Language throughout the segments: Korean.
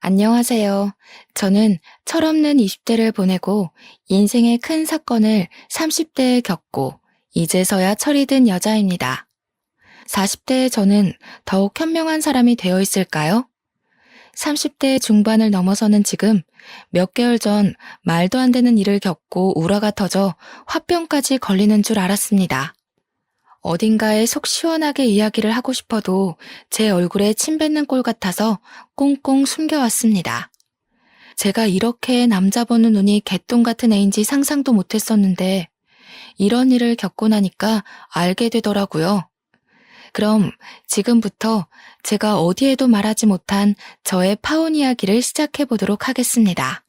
안녕하세요. 저는 철없는 20대를 보내고 인생의 큰 사건을 30대에 겪고 이제서야 철이 든 여자입니다. 40대의 저는 더욱 현명한 사람이 되어 있을까요? 30대 중반을 넘어서는 지금 몇 개월 전 말도 안 되는 일을 겪고 우라가 터져 화병까지 걸리는 줄 알았습니다. 어딘가에 속 시원하게 이야기를 하고 싶어도 제 얼굴에 침 뱉는 꼴 같아서 꽁꽁 숨겨왔습니다. 제가 이렇게 남자 보는 눈이 개똥 같은 애인지 상상도 못했었는데 이런 일을 겪고 나니까 알게 되더라고요. 그럼 지금부터 제가 어디에도 말하지 못한 저의 파혼 이야기를 시작해 보도록 하겠습니다.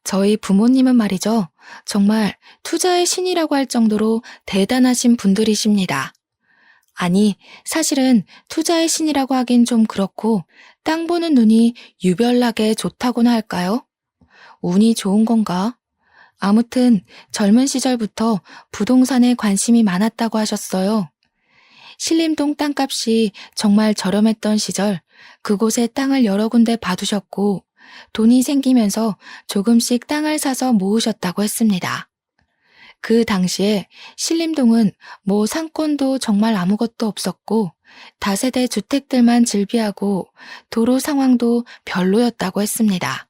저희 부모님은 말이죠. 정말 투자의 신이라고 할 정도로 대단하신 분들이십니다. 아니, 사실은 투자의 신이라고 하긴 좀 그렇고 땅 보는 눈이 유별나게 좋다고나 할까요? 운이 좋은 건가? 아무튼 젊은 시절부터 부동산에 관심이 많았다고 하셨어요. 신림동 땅값이 정말 저렴했던 시절 그곳에 땅을 여러 군데 봐두셨고 돈이 생기면서 조금씩 땅을 사서 모으셨다고 했습니다. 그 당시에 신림동은 뭐 상권도 정말 아무것도 없었고 다세대 주택들만 즐비하고 도로 상황도 별로였다고 했습니다.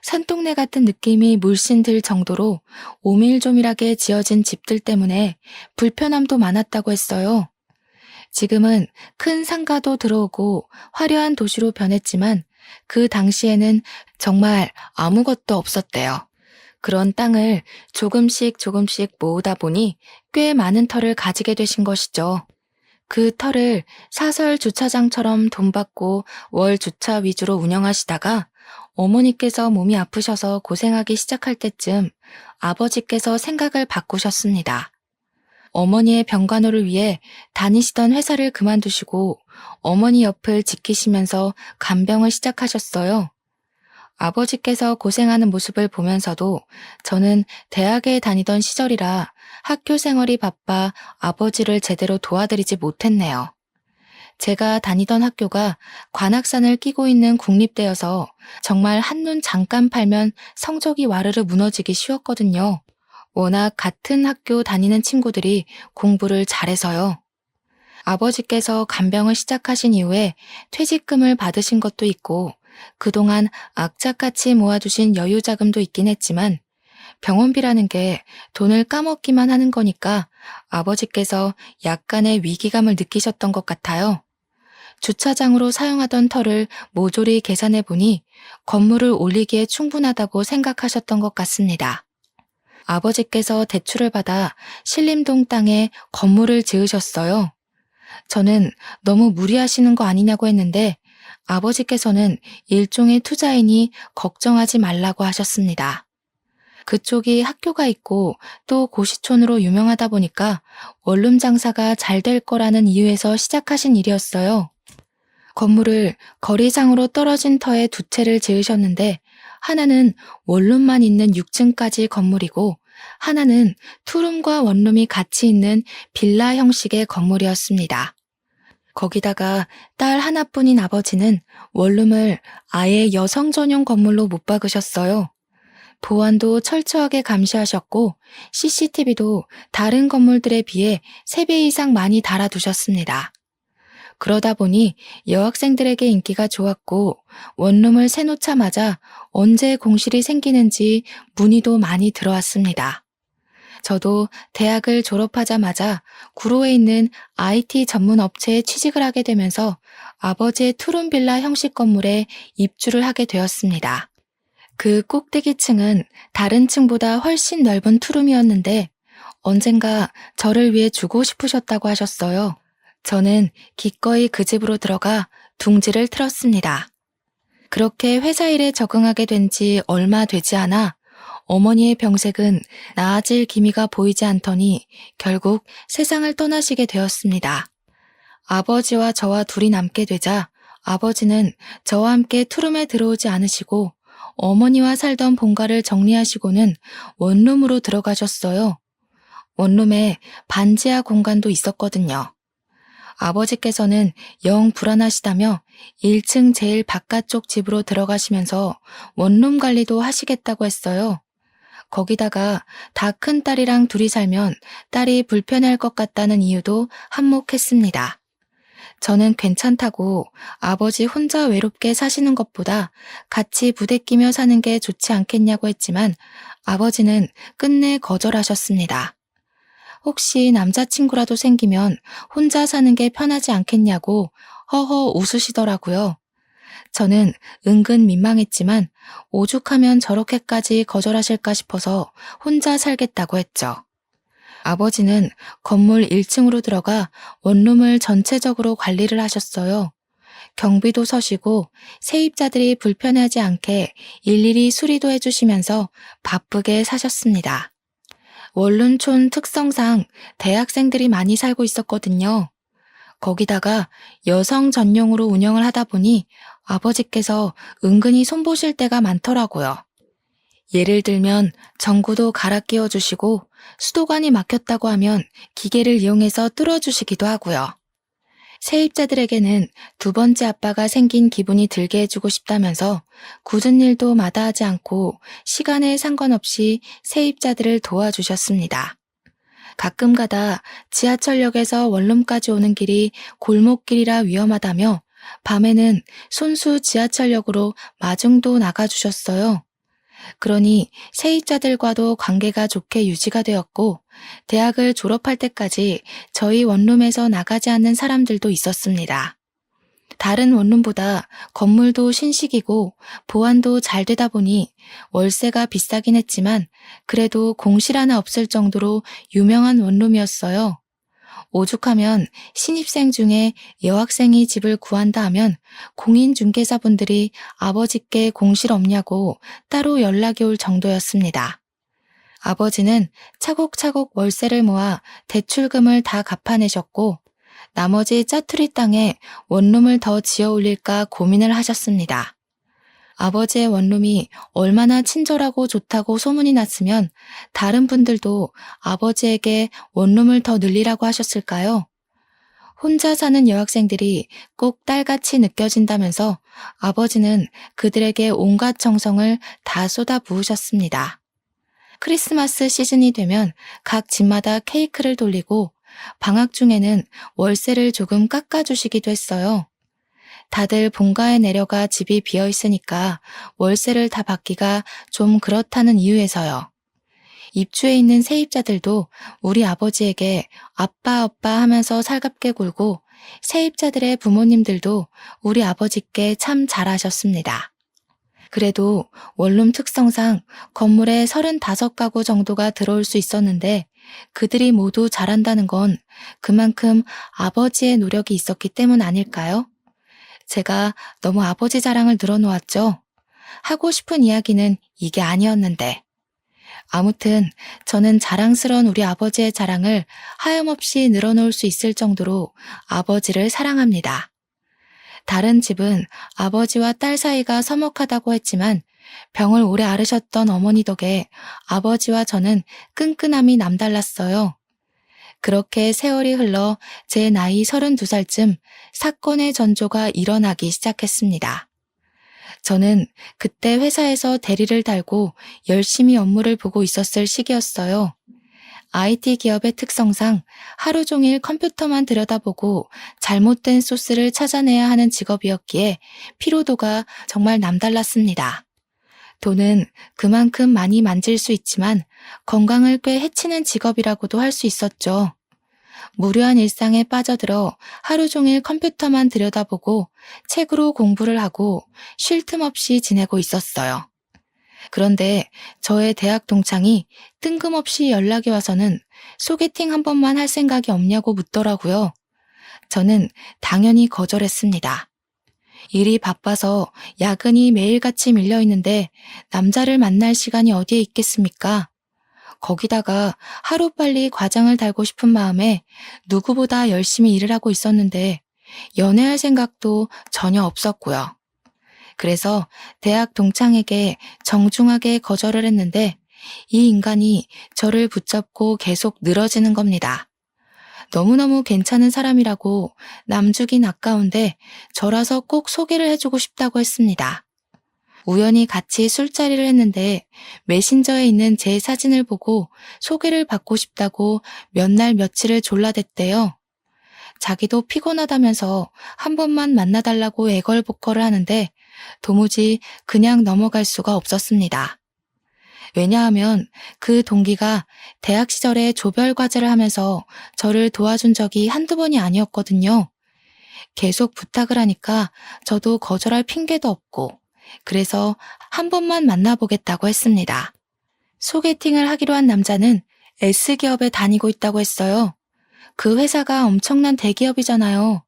산동네 같은 느낌이 물씬 들 정도로 오밀조밀하게 지어진 집들 때문에 불편함도 많았다고 했어요. 지금은 큰 상가도 들어오고 화려한 도시로 변했지만 그 당시에는 정말 아무것도 없었대요. 그런 땅을 조금씩 모으다 보니 꽤 많은 터를 가지게 되신 것이죠. 그 터를 사설 주차장처럼 돈 받고 월 주차 위주로 운영하시다가 어머니께서 몸이 아프셔서 고생하기 시작할 때쯤 아버지께서 생각을 바꾸셨습니다. 어머니의 병간호를 위해 다니시던 회사를 그만두시고 어머니 옆을 지키시면서 간병을 시작하셨어요. 아버지께서 고생하는 모습을 보면서도 저는 대학에 다니던 시절이라 학교 생활이 바빠 아버지를 제대로 도와드리지 못했네요. 제가 다니던 학교가 관악산을 끼고 있는 국립대여서 정말 한눈 잠깐 팔면 성적이 와르르 무너지기 쉬웠거든요. 워낙 같은 학교 다니는 친구들이 공부를 잘해서요. 아버지께서 간병을 시작하신 이후에 퇴직금을 받으신 것도 있고 그동안 악착같이 모아두신 여유자금도 있긴 했지만 병원비라는 게 돈을 까먹기만 하는 거니까 아버지께서 약간의 위기감을 느끼셨던 것 같아요. 주차장으로 사용하던 터를 모조리 계산해 보니 건물을 올리기에 충분하다고 생각하셨던 것 같습니다. 아버지께서 대출을 받아 신림동 땅에 건물을 지으셨어요. 저는 너무 무리하시는 거 아니냐고 했는데 아버지께서는 일종의 투자이니 걱정하지 말라고 하셨습니다. 그쪽이 학교가 있고 또 고시촌으로 유명하다 보니까 원룸 장사가 잘 될 거라는 이유에서 시작하신 일이었어요. 건물을 거리상으로 떨어진 터에 두 채를 지으셨는데 하나는 원룸만 있는 6층까지 건물이고 하나는 투룸과 원룸이 같이 있는 빌라 형식의 건물이었습니다. 거기다가 딸 하나뿐인 아버지는 원룸을 아예 여성 전용 건물로 못 박으셨어요. 보안도 철저하게 감시하셨고 CCTV도 다른 건물들에 비해 3배 이상 많이 달아두셨습니다. 그러다 보니 여학생들에게 인기가 좋았고 원룸을 세놓자마자 언제 공실이 생기는지 문의도 많이 들어왔습니다. 저도 대학을 졸업하자마자 구로에 있는 IT 전문 업체에 취직을 하게 되면서 아버지의 투룸 빌라 형식 건물에 입주를 하게 되었습니다. 그 꼭대기층은 다른 층보다 훨씬 넓은 투룸이었는데 언젠가 저를 위해 주고 싶으셨다고 하셨어요. 저는 기꺼이 그 집으로 들어가 둥지를 틀었습니다. 그렇게 회사 일에 적응하게 된 지 얼마 되지 않아 어머니의 병색은 나아질 기미가 보이지 않더니 결국 세상을 떠나시게 되었습니다. 아버지와 저와 둘이 남게 되자 아버지는 저와 함께 투룸에 들어오지 않으시고 어머니와 살던 본가를 정리하시고는 원룸으로 들어가셨어요. 원룸에 반지하 공간도 있었거든요. 아버지께서는 영 불안하시다며 1층 제일 바깥쪽 집으로 들어가시면서 원룸 관리도 하시겠다고 했어요. 거기다가 다 큰 딸이랑 둘이 살면 딸이 불편할 것 같다는 이유도 한몫했습니다. 저는 괜찮다고 아버지 혼자 외롭게 사시는 것보다 같이 부대끼며 사는 게 좋지 않겠냐고 했지만 아버지는 끝내 거절하셨습니다. 혹시 남자친구라도 생기면 혼자 사는 게 편하지 않겠냐고 허허 웃으시더라고요. 저는 은근 민망했지만 오죽하면 저렇게까지 거절하실까 싶어서 혼자 살겠다고 했죠. 아버지는 건물 1층으로 들어가 원룸을 전체적으로 관리를 하셨어요. 경비도 서시고 세입자들이 불편해하지 않게 일일이 수리도 해주시면서 바쁘게 사셨습니다. 원룸촌 특성상 대학생들이 많이 살고 있었거든요. 거기다가 여성 전용으로 운영을 하다 보니 아버지께서 은근히 손보실 때가 많더라고요. 예를 들면 전구도 갈아 끼워주시고 수도관이 막혔다고 하면 기계를 이용해서 뚫어주시기도 하고요. 세입자들에게는 두 번째 아빠가 생긴 기분이 들게 해주고 싶다면서 굳은 일도 마다하지 않고 시간에 상관없이 세입자들을 도와주셨습니다. 가끔가다 지하철역에서 원룸까지 오는 길이 골목길이라 위험하다며 밤에는 손수 지하철역으로 마중도 나가주셨어요. 그러니 세입자들과도 관계가 좋게 유지가 되었고 대학을 졸업할 때까지 저희 원룸에서 나가지 않는 사람들도 있었습니다. 다른 원룸보다 건물도 신식이고 보안도 잘 되다 보니 월세가 비싸긴 했지만 그래도 공실 하나 없을 정도로 유명한 원룸이었어요. 오죽하면 신입생 중에 여학생이 집을 구한다 하면 공인중개사분들이 아버지께 공실 없냐고 따로 연락이 올 정도였습니다. 아버지는 차곡차곡 월세를 모아 대출금을 다 갚아내셨고 나머지 짜투리 땅에 원룸을 더 지어 올릴까 고민을 하셨습니다. 아버지의 원룸이 얼마나 친절하고 좋다고 소문이 났으면 다른 분들도 아버지에게 원룸을 더 늘리라고 하셨을까요? 혼자 사는 여학생들이 꼭 딸같이 느껴진다면서 아버지는 그들에게 온갖 정성을 다 쏟아부으셨습니다. 크리스마스 시즌이 되면 각 집마다 케이크를 돌리고 방학 중에는 월세를 조금 깎아주시기도 했어요. 다들 본가에 내려가 집이 비어 있으니까 월세를 다 받기가 좀 그렇다는 이유에서요. 입주해 있는 세입자들도 우리 아버지에게 아빠 하면서 살갑게 굴고 세입자들의 부모님들도 우리 아버지께 참 잘하셨습니다. 그래도 원룸 특성상 건물에 35가구 정도가 들어올 수 있었는데 그들이 모두 잘한다는 건 그만큼 아버지의 노력이 있었기 때문 아닐까요? 제가 너무 아버지 자랑을 늘어놓았죠. 하고 싶은 이야기는 이게 아니었는데. 아무튼 저는 자랑스러운 우리 아버지의 자랑을 하염없이 늘어놓을 수 있을 정도로 아버지를 사랑합니다. 다른 집은 아버지와 딸 사이가 서먹하다고 했지만 병을 오래 앓으셨던 어머니 덕에 아버지와 저는 끈끈함이 남달랐어요. 그렇게 세월이 흘러 제 나이 32살쯤 사건의 전조가 일어나기 시작했습니다. 저는 그때 회사에서 대리를 달고 열심히 업무를 보고 있었을 시기였어요. IT 기업의 특성상 하루 종일 컴퓨터만 들여다보고 잘못된 소스를 찾아내야 하는 직업이었기에 피로도가 정말 남달랐습니다. 돈은 그만큼 많이 만질 수 있지만 건강을 꽤 해치는 직업이라고도 할 수 있었죠. 무료한 일상에 빠져들어 하루 종일 컴퓨터만 들여다보고 책으로 공부를 하고 쉴 틈 없이 지내고 있었어요. 그런데 저의 대학 동창이 뜬금없이 연락이 와서는 소개팅 한 번만 할 생각이 없냐고 묻더라고요. 저는 당연히 거절했습니다. 일이 바빠서 야근이 매일같이 밀려있는데 남자를 만날 시간이 어디에 있겠습니까? 거기다가 하루빨리 과장을 달고 싶은 마음에 누구보다 열심히 일을 하고 있었는데 연애할 생각도 전혀 없었고요. 그래서 대학 동창에게 정중하게 거절을 했는데 이 인간이 저를 붙잡고 계속 늘어지는 겁니다. 너무너무 괜찮은 사람이라고 남주긴 아까운데 저라서 꼭 소개를 해주고 싶다고 했습니다. 우연히 같이 술자리를 했는데 메신저에 있는 제 사진을 보고 소개를 받고 싶다고 몇 날 며칠을 졸라댔대요. 자기도 피곤하다면서 한 번만 만나달라고 애걸복걸을 하는데 도무지 그냥 넘어갈 수가 없었습니다. 왜냐하면 그 동기가 대학 시절에 조별과제를 하면서 저를 도와준 적이 한두 번이 아니었거든요. 계속 부탁을 하니까 저도 거절할 핑계도 없고 그래서 한 번만 만나보겠다고 했습니다. 소개팅을 하기로 한 남자는 S기업에 다니고 있다고 했어요. 그 회사가 엄청난 대기업이잖아요.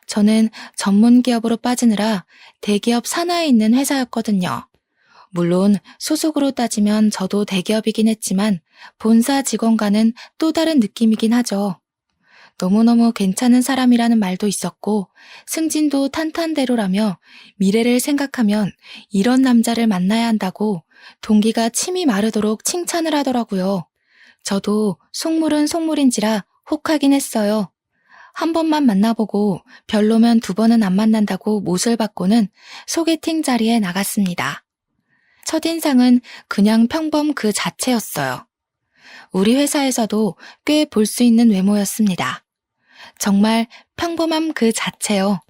저는 전문 기업으로 빠지느라 대기업 산하에 있는 회사였거든요. 물론 소속으로 따지면 저도 대기업이긴 했지만 본사 직원과는 또 다른 느낌이긴 하죠. 너무너무 괜찮은 사람이라는 말도 있었고 승진도 탄탄대로라며 미래를 생각하면 이런 남자를 만나야 한다고 동기가 침이 마르도록 칭찬을 하더라고요. 저도 속물은 속물인지라 혹하긴 했어요. 한 번만 만나보고 별로면 두 번은 안 만난다고 못을 받고는 소개팅 자리에 나갔습니다. 첫인상은 그냥 평범 그 자체였어요. 우리 회사에서도 꽤 볼 수 있는 외모였습니다. 정말 평범함 그 자체요.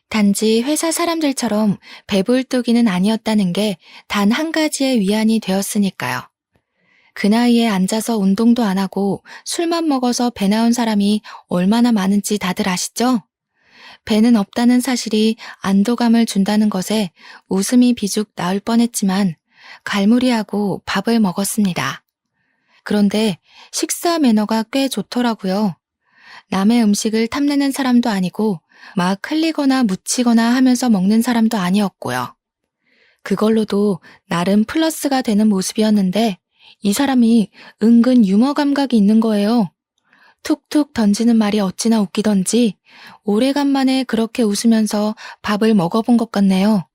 단지 회사 사람들처럼 배불뚝이는 아니었다는 게 단 한 가지의 위안이 되었으니까요. 그 나이에 앉아서 운동도 안 하고 술만 먹어서 배 나온 사람이 얼마나 많은지 다들 아시죠? 배는 없다는 사실이 안도감을 준다는 것에 웃음이 비죽 나올 뻔했지만 갈무리하고 밥을 먹었습니다. 그런데 식사 매너가 꽤 좋더라고요. 남의 음식을 탐내는 사람도 아니고 막 흘리거나 묻히거나 하면서 먹는 사람도 아니었고요. 그걸로도 나름 플러스가 되는 모습이었는데 이 사람이 은근 유머 감각이 있는 거예요. 툭툭 던지는 말이 어찌나 웃기던지 오래간만에 그렇게 웃으면서 밥을 먹어본 것 같네요.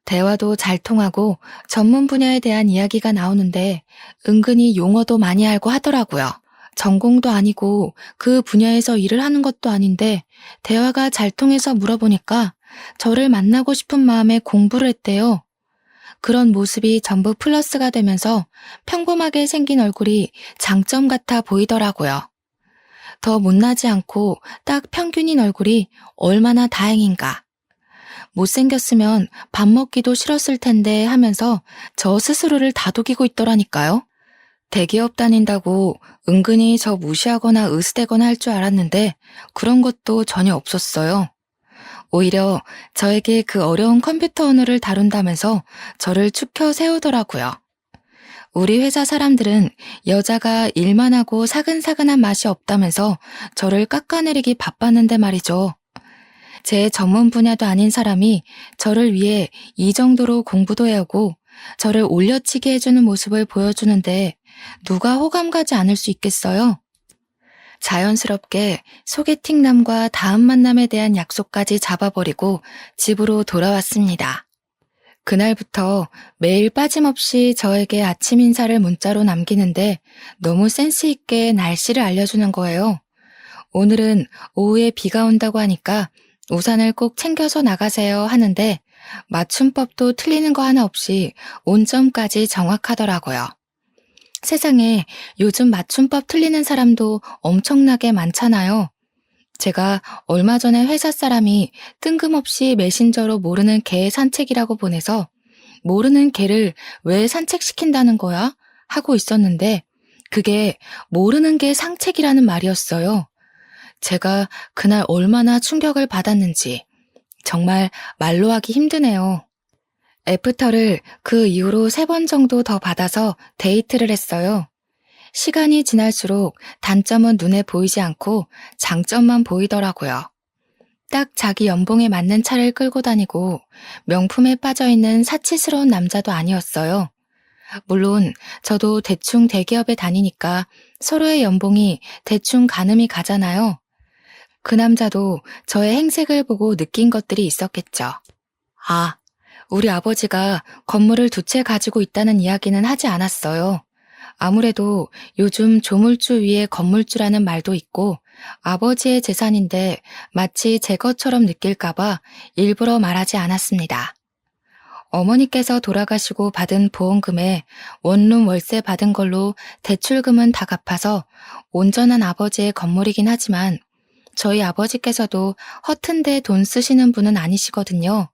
대화도 잘 통하고 전문 분야에 대한 이야기가 나오는데 은근히 용어도 많이 알고 하더라고요. 전공도 아니고 그 분야에서 일을 하는 것도 아닌데 대화가 잘 통해서 물어보니까 저를 만나고 싶은 마음에 공부를 했대요. 그런 모습이 전부 플러스가 되면서 평범하게 생긴 얼굴이 장점 같아 보이더라고요. 더 못나지 않고 딱 평균인 얼굴이 얼마나 다행인가. 못생겼으면 밥 먹기도 싫었을 텐데 하면서 저 스스로를 다독이고 있더라니까요. 대기업 다닌다고 은근히 저 무시하거나 으스대거나 할 줄 알았는데 그런 것도 전혀 없었어요. 오히려 저에게 그 어려운 컴퓨터 언어를 다룬다면서 저를 축혀 세우더라고요. 우리 회사 사람들은 여자가 일만 하고 사근사근한 맛이 없다면서 저를 깎아내리기 바빴는데 말이죠. 제 전문 분야도 아닌 사람이 저를 위해 이 정도로 공부도 해오고 저를 올려치게 해주는 모습을 보여주는데 누가 호감 가지 않을 수 있겠어요? 자연스럽게 소개팅남과 다음 만남에 대한 약속까지 잡아버리고 집으로 돌아왔습니다. 그날부터 매일 빠짐없이 저에게 아침 인사를 문자로 남기는데 너무 센스 있게 날씨를 알려주는 거예요. 오늘은 오후에 비가 온다고 하니까 우산을 꼭 챙겨서 나가세요 하는데 맞춤법도 틀리는 거 하나 없이 온점까지 정확하더라고요. 세상에 요즘 맞춤법 틀리는 사람도 엄청나게 많잖아요. 제가 얼마 전에 회사 사람이 뜬금없이 메신저로 모르는 개 산책이라고 보내서 모르는 개를 왜 산책시킨다는 거야? 하고 있었는데 그게 모르는 개 상책이라는 말이었어요. 제가 그날 얼마나 충격을 받았는지 정말 말로 하기 힘드네요. 애프터를 그 이후로 3번 정도 더 받아서 데이트를 했어요. 시간이 지날수록 단점은 눈에 보이지 않고 장점만 보이더라고요. 딱 자기 연봉에 맞는 차를 끌고 다니고 명품에 빠져있는 사치스러운 남자도 아니었어요. 물론 저도 대충 대기업에 다니니까 서로의 연봉이 대충 가늠이 가잖아요. 그 남자도 저의 행색을 보고 느낀 것들이 있었겠죠. 아, 우리 아버지가 건물을 2채 가지고 있다는 이야기는 하지 않았어요. 아무래도 요즘 조물주 위에 건물주라는 말도 있고 아버지의 재산인데 마치 제 것처럼 느낄까봐 일부러 말하지 않았습니다. 어머니께서 돌아가시고 받은 보험금에 원룸 월세 받은 걸로 대출금은 다 갚아서 온전한 아버지의 건물이긴 하지만 저희 아버지께서도 허튼데 돈 쓰시는 분은 아니시거든요.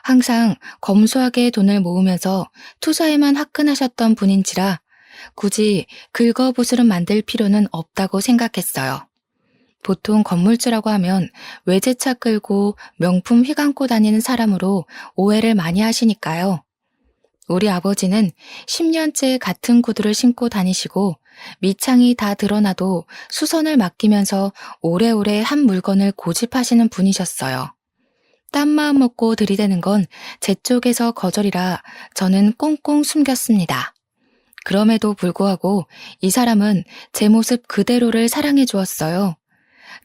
항상 검소하게 돈을 모으면서 투자에만 화끈하셨던 분인지라 굳이 긁어부스름 만들 필요는 없다고 생각했어요. 보통 건물주라고 하면 외제차 끌고 명품 휘감고 다니는 사람으로 오해를 많이 하시니까요. 우리 아버지는 10년째 같은 구두를 신고 다니시고 밑창이 다 드러나도 수선을 맡기면서 오래오래 한 물건을 고집하시는 분이셨어요. 딴 마음 먹고 들이대는 건 제 쪽에서 거절이라 저는 꽁꽁 숨겼습니다. 그럼에도 불구하고 이 사람은 제 모습 그대로를 사랑해 주었어요.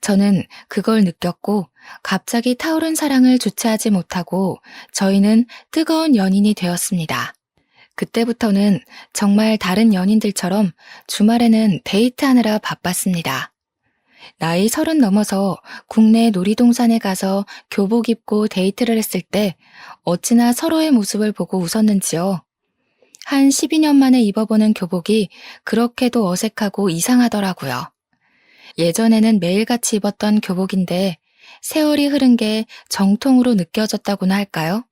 저는 그걸 느꼈고 갑자기 타오른 사랑을 주체하지 못하고 저희는 뜨거운 연인이 되었습니다. 그때부터는 정말 다른 연인들처럼 주말에는 데이트하느라 바빴습니다. 나이 30 넘어서 국내 놀이동산에 가서 교복 입고 데이트를 했을 때 어찌나 서로의 모습을 보고 웃었는지요. 한 12년 만에 입어보는 교복이 그렇게도 어색하고 이상하더라고요. 예전에는 매일같이 입었던 교복인데 세월이 흐른 게 정통으로 느껴졌다고나 할까요?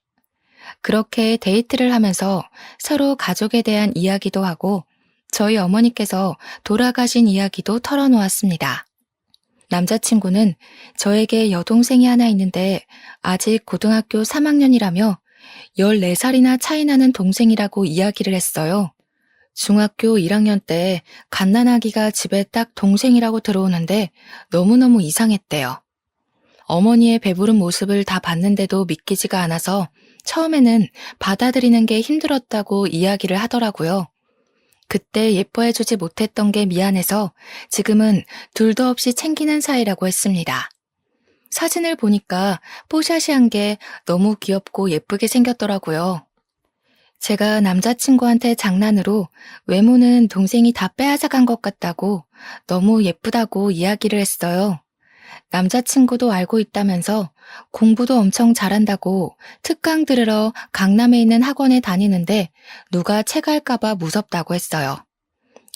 그렇게 데이트를 하면서 서로 가족에 대한 이야기도 하고 저희 어머니께서 돌아가신 이야기도 털어놓았습니다. 남자친구는 저에게 여동생이 하나 있는데 아직 고등학교 3학년이라며 14살이나 차이 나는 동생이라고 이야기를 했어요. 중학교 1학년 때 갓난아기가 집에 딱 동생이라고 들어오는데 너무너무 이상했대요. 어머니의 배부른 모습을 다 봤는데도 믿기지가 않아서 처음에는 받아들이는 게 힘들었다고 이야기를 하더라고요. 그때 예뻐해주지 못했던 게 미안해서 지금은 둘도 없이 챙기는 사이라고 했습니다. 사진을 보니까 뽀샤시한 게 너무 귀엽고 예쁘게 생겼더라고요. 제가 남자친구한테 장난으로 외모는 동생이 다 빼앗아간 것 같다고 너무 예쁘다고 이야기를 했어요. 남자친구도 알고 있다면서 공부도 엄청 잘한다고 특강 들으러 강남에 있는 학원에 다니는데 누가 체갈까봐 무섭다고 했어요.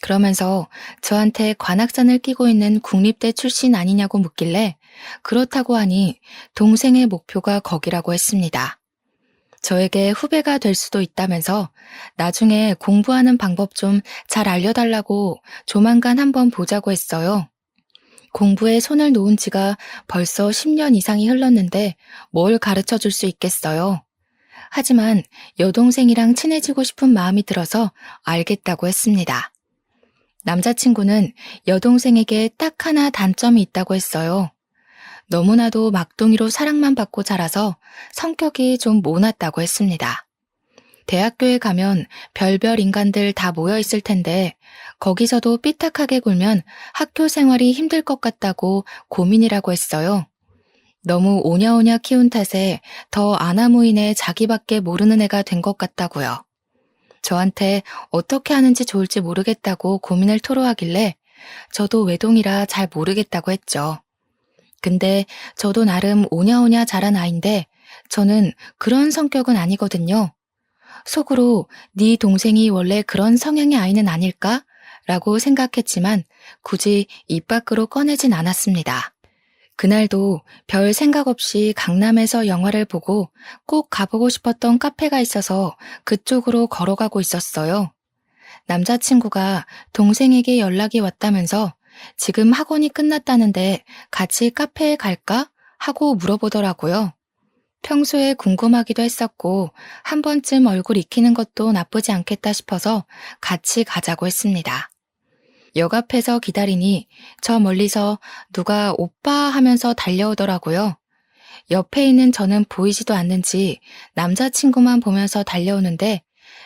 그러면서 저한테 관악산을 끼고 있는 국립대 출신 아니냐고 묻길래 그렇다고 하니 동생의 목표가 거기라고 했습니다. 저에게 후배가 될 수도 있다면서 나중에 공부하는 방법 좀 잘 알려달라고 조만간 한번 보자고 했어요. 공부에 손을 놓은 지가 벌써 10년 이상이 흘렀는데 뭘 가르쳐 줄 수 있겠어요. 하지만 여동생이랑 친해지고 싶은 마음이 들어서 알겠다고 했습니다. 남자친구는 여동생에게 딱 하나 단점이 있다고 했어요. 너무나도 막둥이로 사랑만 받고 자라서 성격이 좀 모났다고 했습니다. 대학교에 가면 별별 인간들 다 모여 있을 텐데 거기서도 삐딱하게 굴면 학교 생활이 힘들 것 같다고 고민이라고 했어요. 너무 오냐오냐 키운 탓에 더 아나무인의 자기밖에 모르는 애가 된 것 같다고요. 저한테 어떻게 하는지 좋을지 모르겠다고 고민을 토로하길래 저도 외동이라 잘 모르겠다고 했죠. 근데 저도 나름 오냐오냐 자란 아인데 저는 그런 성격은 아니거든요. 속으로 네 동생이 원래 그런 성향의 아이는 아닐까? 라고 생각했지만 굳이 입 밖으로 꺼내진 않았습니다. 그날도 별 생각 없이 강남에서 영화를 보고 꼭 가보고 싶었던 카페가 있어서 그쪽으로 걸어가고 있었어요. 남자친구가 동생에게 연락이 왔다면서 지금 학원이 끝났다는데 같이 카페에 갈까? 하고 물어보더라고요. 평소에 궁금하기도 했었고 한 번쯤 얼굴 익히는 것도 나쁘지 않겠다 싶어서 같이 가자고 했습니다. 역 앞에서 기다리니 저 멀리서 누가 오빠 하면서 달려오더라고요. 옆에 있는 저는 보이지도 않는지 남자친구만 보면서 달려오는데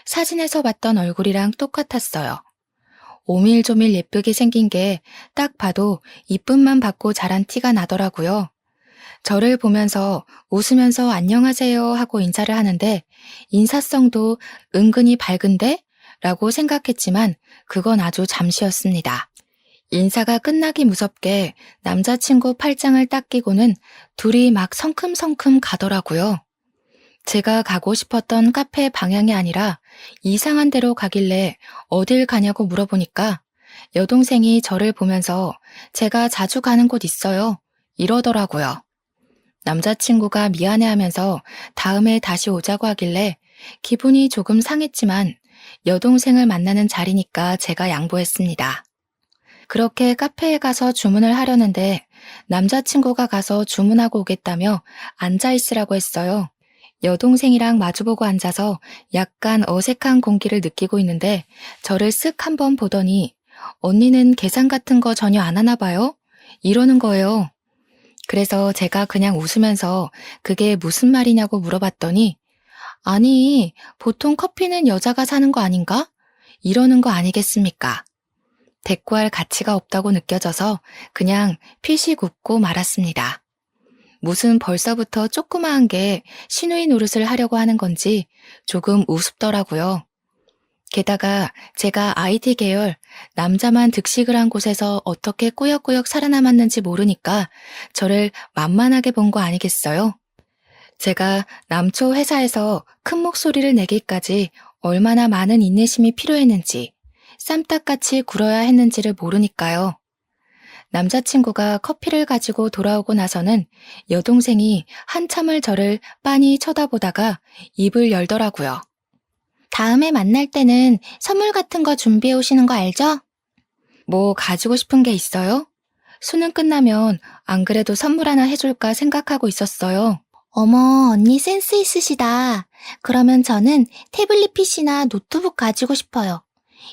사진에서 봤던 얼굴이랑 똑같았어요. 오밀조밀 예쁘게 생긴 게 딱 봐도 이쁨만 받고 자란 티가 나더라고요. 저를 보면서 웃으면서 안녕하세요 하고 인사를 하는데 인사성도 은근히 밝은데? 라고 생각했지만 그건 아주 잠시였습니다. 인사가 끝나기 무섭게 남자친구 팔짱을 딱 끼고는 둘이 막 성큼성큼 가더라고요. 제가 가고 싶었던 카페 방향이 아니라 이상한 데로 가길래 어딜 가냐고 물어보니까 여동생이 저를 보면서 제가 자주 가는 곳 있어요. 이러더라고요. 남자친구가 미안해하면서 다음에 다시 오자고 하길래 기분이 조금 상했지만 여동생을 만나는 자리니까 제가 양보했습니다. 그렇게 카페에 가서 주문을 하려는데 남자친구가 가서 주문하고 오겠다며 앉아있으라고 했어요. 여동생이랑 마주보고 앉아서 약간 어색한 공기를 느끼고 있는데 저를 쓱 한번 보더니 언니는 계산 같은 거 전혀 안 하나 봐요? 이러는 거예요. 그래서 제가 그냥 웃으면서 그게 무슨 말이냐고 물어봤더니 아니, 보통 커피는 여자가 사는 거 아닌가? 이러는 거 아니겠습니까? 대꾸할 가치가 없다고 느껴져서 그냥 피식 웃고 말았습니다. 무슨 벌써부터 조그마한 게 시누이 노릇을 하려고 하는 건지 조금 우습더라고요. 게다가 제가 IT 계열 남자만 득식을 한 곳에서 어떻게 꾸역꾸역 살아남았는지 모르니까 저를 만만하게 본 거 아니겠어요? 제가 남초 회사에서 큰 목소리를 내기까지 얼마나 많은 인내심이 필요했는지 쌈딱같이 굴어야 했는지를 모르니까요. 남자친구가 커피를 가지고 돌아오고 나서는 여동생이 한참을 저를 빤히 쳐다보다가 입을 열더라고요. 다음에 만날 때는 선물 같은 거 준비해 오시는 거 알죠? 뭐 가지고 싶은 게 있어요? 수능 끝나면 안 그래도 선물 하나 해줄까 생각하고 있었어요. 어머, 언니 센스 있으시다. 그러면 저는 태블릿 PC나 노트북 가지고 싶어요.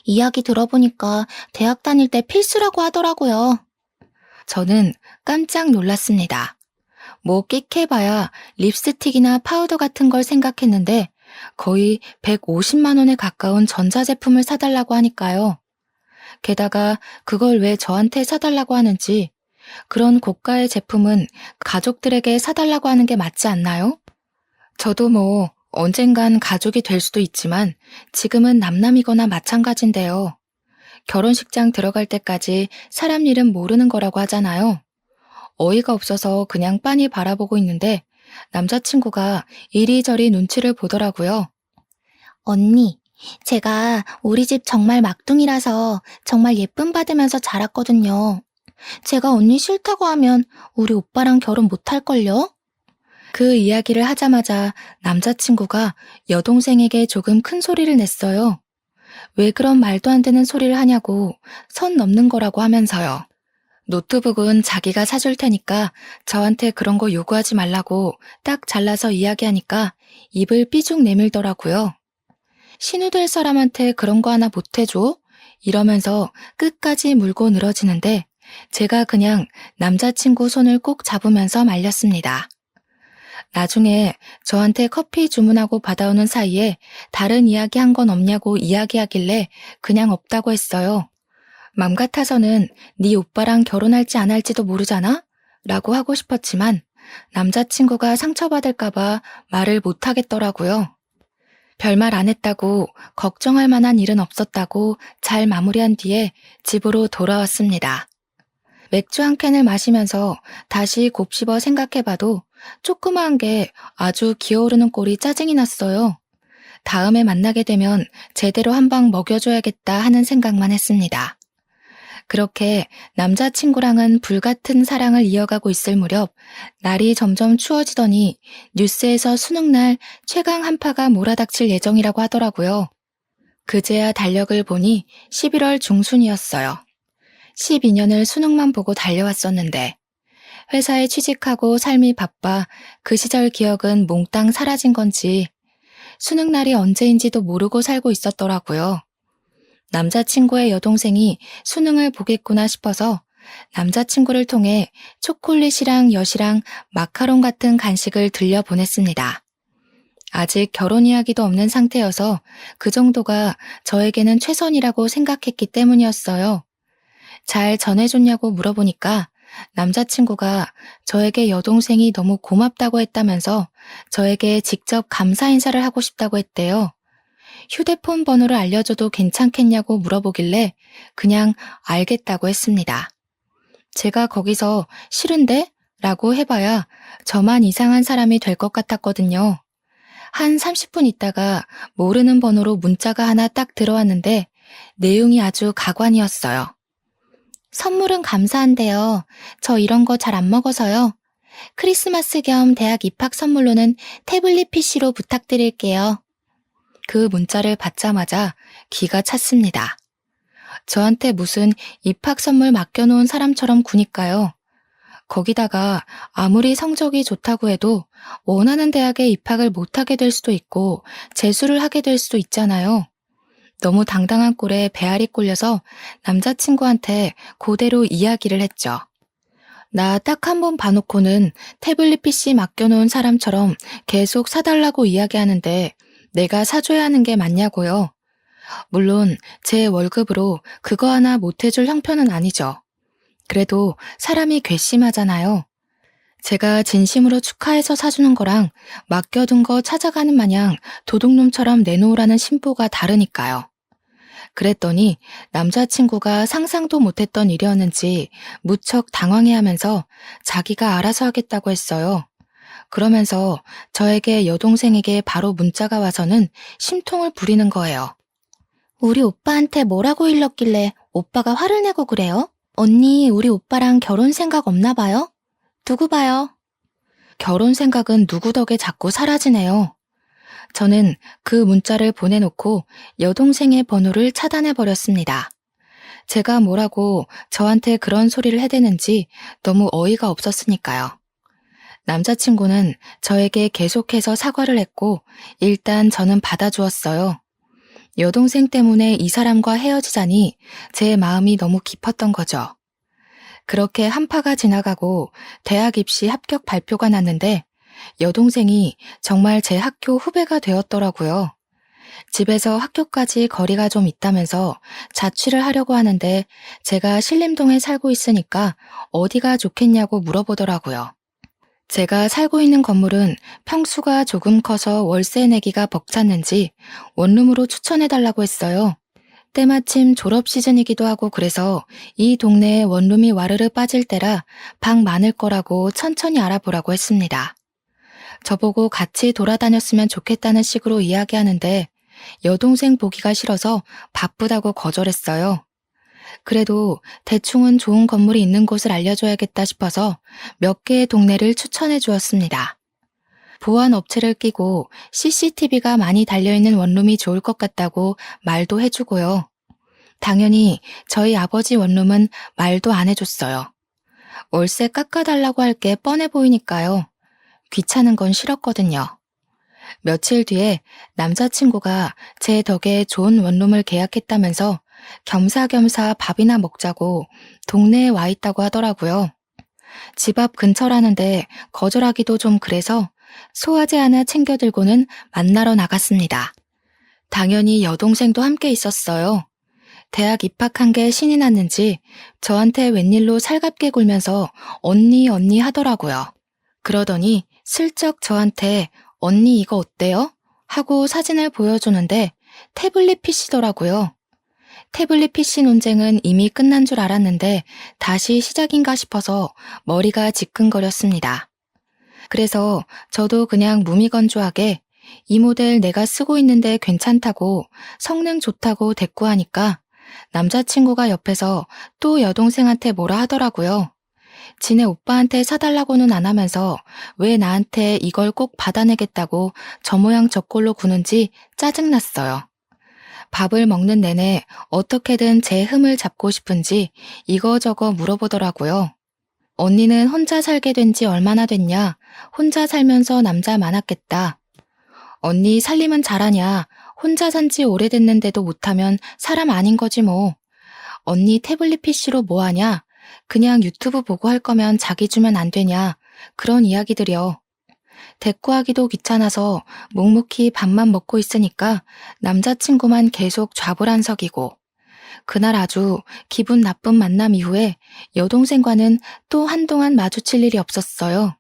이야기 들어보니까 대학 다닐 때 필수라고 하더라고요. 저는 깜짝 놀랐습니다. 뭐 끽해봐야 립스틱이나 파우더 같은 걸 생각했는데 거의 150만 원에 가까운 전자제품을 사달라고 하니까요. 게다가 그걸 왜 저한테 사달라고 하는지 그런 고가의 제품은 가족들에게 사달라고 하는 게 맞지 않나요? 저도 뭐 언젠간 가족이 될 수도 있지만 지금은 남남이거나 마찬가지인데요. 결혼식장 들어갈 때까지 사람 일은 모르는 거라고 하잖아요. 어이가 없어서 그냥 빤히 바라보고 있는데 남자친구가 이리저리 눈치를 보더라고요. 언니, 제가 우리 집 정말 막둥이라서 정말 예쁨 받으면서 자랐거든요. 제가 언니 싫다고 하면 우리 오빠랑 결혼 못할걸요? 그 이야기를 하자마자 남자친구가 여동생에게 조금 큰 소리를 냈어요. 왜 그런 말도 안 되는 소리를 하냐고 선 넘는 거라고 하면서요. 노트북은 자기가 사줄 테니까 저한테 그런 거 요구하지 말라고 딱 잘라서 이야기하니까 입을 삐죽 내밀더라고요. 신우될 사람한테 그런 거 하나 못 해줘? 이러면서 끝까지 물고 늘어지는데 제가 그냥 남자친구 손을 꼭 잡으면서 말렸습니다. 나중에 저한테 커피 주문하고 받아오는 사이에 다른 이야기 한 건 없냐고 이야기하길래 그냥 없다고 했어요. 맘 같아서는 네 오빠랑 결혼할지 안 할지도 모르잖아? 라고 하고 싶었지만 남자친구가 상처받을까봐 말을 못 하겠더라고요. 별말 안 했다고 걱정할 만한 일은 없었다고 잘 마무리한 뒤에 집으로 돌아왔습니다. 맥주 한 캔을 마시면서 다시 곱씹어 생각해봐도 조그마한 게 아주 기어오르는 꼴이 짜증이 났어요. 다음에 만나게 되면 제대로 한 방 먹여줘야겠다 하는 생각만 했습니다. 그렇게 남자친구랑은 불같은 사랑을 이어가고 있을 무렵 날이 점점 추워지더니 뉴스에서 수능날 최강 한파가 몰아닥칠 예정이라고 하더라고요. 그제야 달력을 보니 11월 중순이었어요. 12년을 수능만 보고 달려왔었는데 회사에 취직하고 삶이 바빠 그 시절 기억은 몽땅 사라진 건지 수능날이 언제인지도 모르고 살고 있었더라고요. 남자친구의 여동생이 수능을 보겠구나 싶어서 남자친구를 통해 초콜릿이랑 엿이랑 마카롱 같은 간식을 들려보냈습니다. 아직 결혼 이야기도 없는 상태여서 그 정도가 저에게는 최선이라고 생각했기 때문이었어요. 잘 전해줬냐고 물어보니까 남자친구가 저에게 여동생이 너무 고맙다고 했다면서 저에게 직접 감사 인사를 하고 싶다고 했대요. 휴대폰 번호를 알려줘도 괜찮겠냐고 물어보길래 그냥 알겠다고 했습니다. 제가 거기서 싫은데? 라고 해봐야 저만 이상한 사람이 될 것 같았거든요. 한 30분 있다가 모르는 번호로 문자가 하나 딱 들어왔는데 내용이 아주 가관이었어요. 선물은 감사한데요. 저 이런 거 잘 안 먹어서요. 크리스마스 겸 대학 입학 선물로는 태블릿 PC로 부탁드릴게요. 그 문자를 받자마자 기가 찼습니다. 저한테 무슨 입학 선물 맡겨놓은 사람처럼 구니까요. 거기다가 아무리 성적이 좋다고 해도 원하는 대학에 입학을 못하게 될 수도 있고 재수를 하게 될 수도 있잖아요. 너무 당당한 꼴에 배알이 꼴려서 남자친구한테 그대로 이야기를 했죠. 나 딱 한 번 봐놓고는 태블릿 PC 맡겨놓은 사람처럼 계속 사달라고 이야기하는데 내가 사줘야 하는 게 맞냐고요. 물론 제 월급으로 그거 하나 못해줄 형편은 아니죠. 그래도 사람이 괘씸하잖아요. 제가 진심으로 축하해서 사주는 거랑 맡겨둔 거 찾아가는 마냥 도둑놈처럼 내놓으라는 심보가 다르니까요. 그랬더니 남자친구가 상상도 못했던 일이었는지 무척 당황해하면서 자기가 알아서 하겠다고 했어요. 그러면서 저에게 여동생에게 바로 문자가 와서는 심통을 부리는 거예요. 우리 오빠한테 뭐라고 일렀길래 오빠가 화를 내고 그래요? 언니, 우리 오빠랑 결혼 생각 없나 봐요? 두고 봐요. 결혼 생각은 누구 덕에 자꾸 사라지네요. 저는 그 문자를 보내놓고 여동생의 번호를 차단해버렸습니다. 제가 뭐라고 저한테 그런 소리를 해대는지 너무 어이가 없었으니까요. 남자친구는 저에게 계속해서 사과를 했고 일단 저는 받아주었어요. 여동생 때문에 이 사람과 헤어지자니 제 마음이 너무 깊었던 거죠. 그렇게 한파가 지나가고 대학 입시 합격 발표가 났는데 여동생이 정말 제 학교 후배가 되었더라고요. 집에서 학교까지 거리가 좀 있다면서 자취를 하려고 하는데 제가 신림동에 살고 있으니까 어디가 좋겠냐고 물어보더라고요. 제가 살고 있는 건물은 평수가 조금 커서 월세 내기가 벅찼는지 원룸으로 추천해달라고 했어요. 때마침 졸업 시즌이기도 하고 그래서 이 동네에 원룸이 와르르 빠질 때라 방 많을 거라고 천천히 알아보라고 했습니다. 저보고 같이 돌아다녔으면 좋겠다는 식으로 이야기하는데 여동생 보기가 싫어서 바쁘다고 거절했어요. 그래도 대충은 좋은 건물이 있는 곳을 알려줘야겠다 싶어서 몇 개의 동네를 추천해 주었습니다. 보안 업체를 끼고 CCTV가 많이 달려있는 원룸이 좋을 것 같다고 말도 해주고요. 당연히 저희 아버지 원룸은 말도 안 해줬어요. 월세 깎아달라고 할 게 뻔해 보이니까요. 귀찮은 건 싫었거든요. 며칠 뒤에 남자친구가 제 덕에 좋은 원룸을 계약했다면서 겸사겸사 밥이나 먹자고 동네에 와 있다고 하더라고요. 집 앞 근처라는데 거절하기도 좀 그래서 소화제 하나 챙겨 들고는 만나러 나갔습니다. 당연히 여동생도 함께 있었어요. 대학 입학한 게 신이 났는지 저한테 웬일로 살갑게 굴면서 언니 언니 하더라고요. 그러더니 슬쩍 저한테 언니 이거 어때요? 하고 사진을 보여주는데 태블릿 PC더라고요. 태블릿 PC 논쟁은 이미 끝난 줄 알았는데 다시 시작인가 싶어서 머리가 지끈거렸습니다. 그래서 저도 그냥 무미건조하게 이 모델 내가 쓰고 있는데 괜찮다고 성능 좋다고 대꾸하니까 남자친구가 옆에서 또 여동생한테 뭐라 하더라고요. 지네 오빠한테 사달라고는 안 하면서 왜 나한테 이걸 꼭 받아내겠다고 저 모양 저 꼴로 구는지 짜증났어요. 밥을 먹는 내내 어떻게든 제 흠을 잡고 싶은지 이거저거 물어보더라고요. 언니는 혼자 살게 된 지 얼마나 됐냐? 혼자 살면서 남자 많았겠다. 언니 살림은 잘하냐? 혼자 산 지 오래됐는데도 못하면 사람 아닌 거지 뭐. 언니 태블릿 PC로 뭐 하냐? 그냥 유튜브 보고 할 거면 자기 주면 안 되냐? 그런 이야기들이요. 대꾸하기도 귀찮아서 묵묵히 밥만 먹고 있으니까 남자친구만 계속 좌불안석이고 그날 아주 기분 나쁜 만남 이후에 여동생과는 또 한동안 마주칠 일이 없었어요.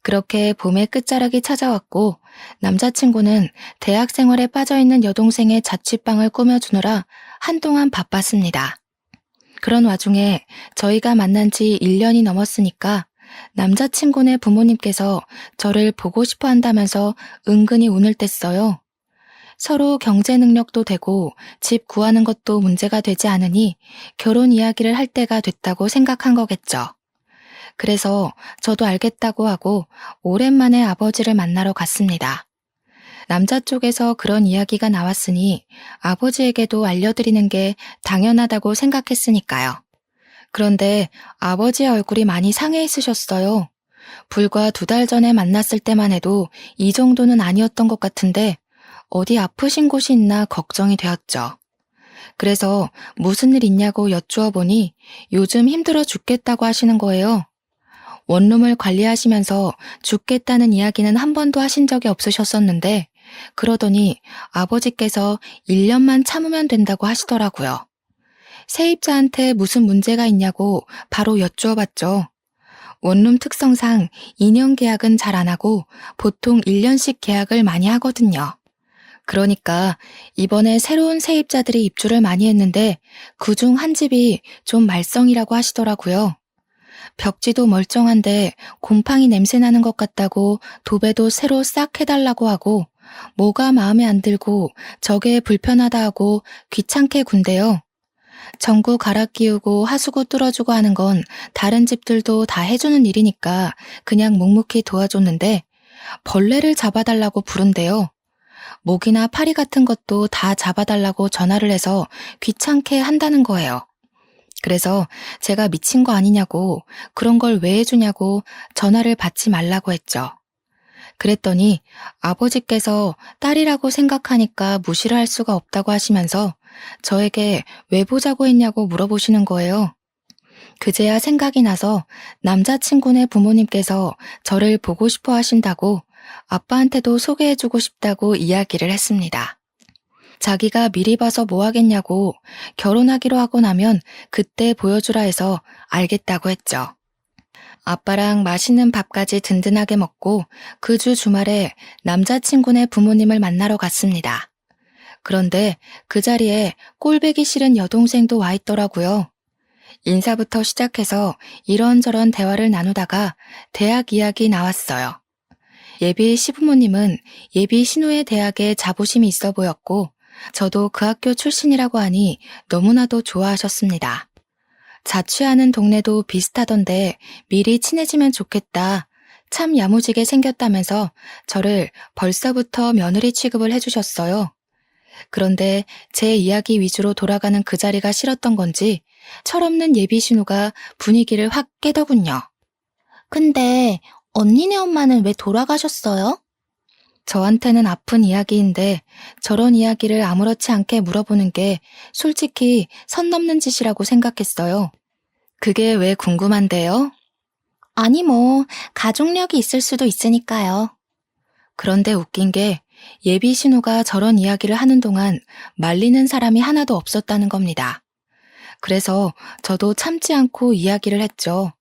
그렇게 봄의 끝자락이 찾아왔고 남자친구는 대학 생활에 빠져있는 여동생의 자취방을 꾸며주느라 한동안 바빴습니다. 그런 와중에 저희가 만난 지 1년이 넘었으니까 남자친구네 부모님께서 저를 보고 싶어 한다면서 은근히 운을 뗐어요. 서로 경제 능력도 되고 집 구하는 것도 문제가 되지 않으니 결혼 이야기를 할 때가 됐다고 생각한 거겠죠. 그래서 저도 알겠다고 하고 오랜만에 아버지를 만나러 갔습니다. 남자 쪽에서 그런 이야기가 나왔으니 아버지에게도 알려드리는 게 당연하다고 생각했으니까요. 그런데 아버지의 얼굴이 많이 상해 있으셨어요. 불과 2달 전에 만났을 때만 해도 이 정도는 아니었던 것 같은데 어디 아프신 곳이 있나 걱정이 되었죠. 그래서 무슨 일 있냐고 여쭈어 보니 요즘 힘들어 죽겠다고 하시는 거예요. 원룸을 관리하시면서 죽겠다는 이야기는 한 번도 하신 적이 없으셨었는데 그러더니 아버지께서 1년만 참으면 된다고 하시더라고요. 세입자한테 무슨 문제가 있냐고 바로 여쭈어 봤죠. 원룸 특성상 2년 계약은 잘 안 하고 보통 1년씩 계약을 많이 하거든요. 그러니까 이번에 새로운 세입자들이 입주를 많이 했는데 그중 한 집이 좀 말썽이라고 하시더라고요. 벽지도 멀쩡한데 곰팡이 냄새 나는 것 같다고 도배도 새로 싹 해달라고 하고 뭐가 마음에 안 들고 저게 불편하다 하고 귀찮게 군대요. 전구 갈아 끼우고 하수구 뚫어주고 하는 건 다른 집들도 다 해주는 일이니까 그냥 묵묵히 도와줬는데 벌레를 잡아달라고 부른대요. 모기나 파리 같은 것도 다 잡아달라고 전화를 해서 귀찮게 한다는 거예요. 그래서 제가 미친 거 아니냐고 그런 걸 왜 해주냐고 전화를 받지 말라고 했죠. 그랬더니 아버지께서 딸이라고 생각하니까 무시를 할 수가 없다고 하시면서 저에게 왜 보자고 했냐고 물어보시는 거예요. 그제야 생각이 나서 남자친구네 부모님께서 저를 보고 싶어 하신다고 아빠한테도 소개해주고 싶다고 이야기를 했습니다. 자기가 미리 봐서 뭐 하겠냐고 결혼하기로 하고 나면 그때 보여주라 해서 알겠다고 했죠. 아빠랑 맛있는 밥까지 든든하게 먹고 그 주 주말에 남자친구네 부모님을 만나러 갔습니다. 그런데 그 자리에 꼴보기 싫은 여동생도 와 있더라고요. 인사부터 시작해서 이런저런 대화를 나누다가 대학 이야기 나왔어요. 예비 시부모님은 예비 신우의 대학에 자부심이 있어 보였고 저도 그 학교 출신이라고 하니 너무나도 좋아하셨습니다. 자취하는 동네도 비슷하던데 미리 친해지면 좋겠다. 참 야무지게 생겼다면서 저를 벌써부터 며느리 취급을 해주셨어요. 그런데 제 이야기 위주로 돌아가는 그 자리가 싫었던 건지 철없는 예비 신우가 분위기를 확 깨더군요. 근데 언니네 엄마는 왜 돌아가셨어요? 저한테는 아픈 이야기인데 저런 이야기를 아무렇지 않게 물어보는 게 솔직히 선 넘는 짓이라고 생각했어요. 그게 왜 궁금한데요? 아니 가족력이 있을 수도 있으니까요. 그런데 웃긴 게 예비 신우가 저런 이야기를 하는 동안 말리는 사람이 하나도 없었다는 겁니다. 그래서 저도 참지 않고 이야기를 했죠.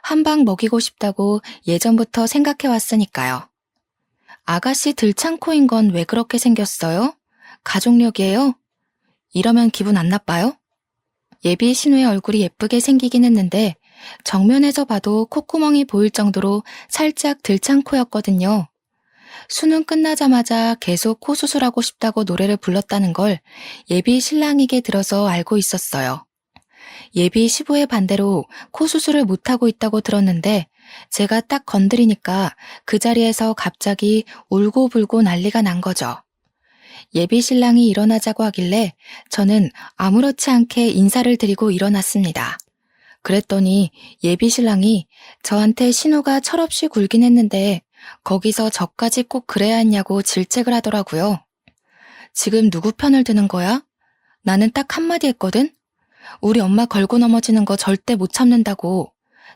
한 방 먹이고 싶다고 예전부터 생각해왔으니까요. 아가씨 들창코인 건 왜 그렇게 생겼어요? 가족력이에요? 이러면 기분 안 나빠요? 예비 신우의 얼굴이 예쁘게 생기긴 했는데 정면에서 봐도 콧구멍이 보일 정도로 살짝 들창코였거든요. 수능 끝나자마자 계속 코 수술하고 싶다고 노래를 불렀다는 걸 예비 신랑에게 들어서 알고 있었어요. 예비 시부의 반대로 코 수술을 못하고 있다고 들었는데 제가 딱 건드리니까 그 자리에서 갑자기 울고불고 난리가 난 거죠. 예비 신랑이 일어나자고 하길래 저는 아무렇지 않게 인사를 드리고 일어났습니다. 그랬더니 예비 신랑이 저한테 신우가 철없이 굴긴 했는데 거기서 저까지 꼭 그래야 했냐고 질책을 하더라고요. 지금 누구 편을 드는 거야? 나는 딱 한마디 했거든? 우리 엄마 걸고 넘어지는 거 절대 못 참는다고.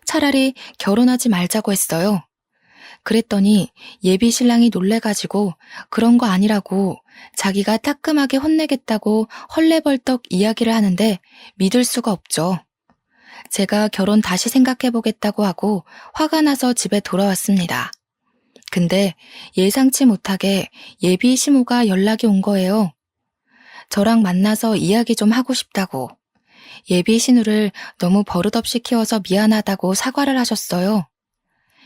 차라리 결혼하지 말자고 했어요. 그랬더니 예비 신랑이 놀래가지고 그런 거 아니라고 자기가 따끔하게 혼내겠다고 헐레벌떡 이야기를 하는데 믿을 수가 없죠. 제가 결혼 다시 생각해보겠다고 하고 화가 나서 집에 돌아왔습니다. 근데 예상치 못하게 예비 시모가 연락이 온 거예요. 저랑 만나서 이야기 좀 하고 싶다고. 예비 신우를 너무 버릇없이 키워서 미안하다고 사과를 하셨어요.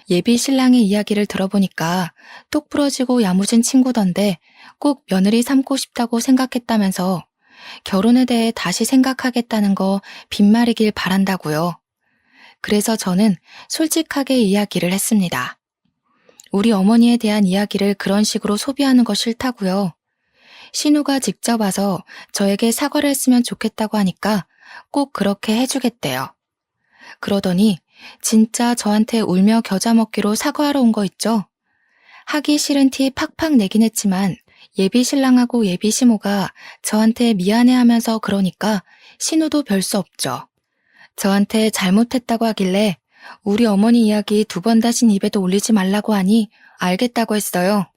예비 신랑의 이야기를 들어보니까 똑부러지고 야무진 친구던데 꼭 며느리 삼고 싶다고 생각했다면서 결혼에 대해 다시 생각하겠다는 거 빈말이길 바란다고요. 그래서 저는 솔직하게 이야기를 했습니다. 우리 어머니에 대한 이야기를 그런 식으로 소비하는 거 싫다고요. 신우가 직접 와서 저에게 사과를 했으면 좋겠다고 하니까 꼭 그렇게 해주겠대요. 그러더니 진짜 저한테 울며 겨자 먹기로 사과하러 온 거 있죠? 하기 싫은 티 팍팍 내긴 했지만 예비 신랑하고 예비 시모가 저한테 미안해하면서 그러니까 신우도 별 수 없죠. 저한테 잘못했다고 하길래 우리 어머니 이야기 2번 다신 입에도 올리지 말라고 하니 알겠다고 했어요.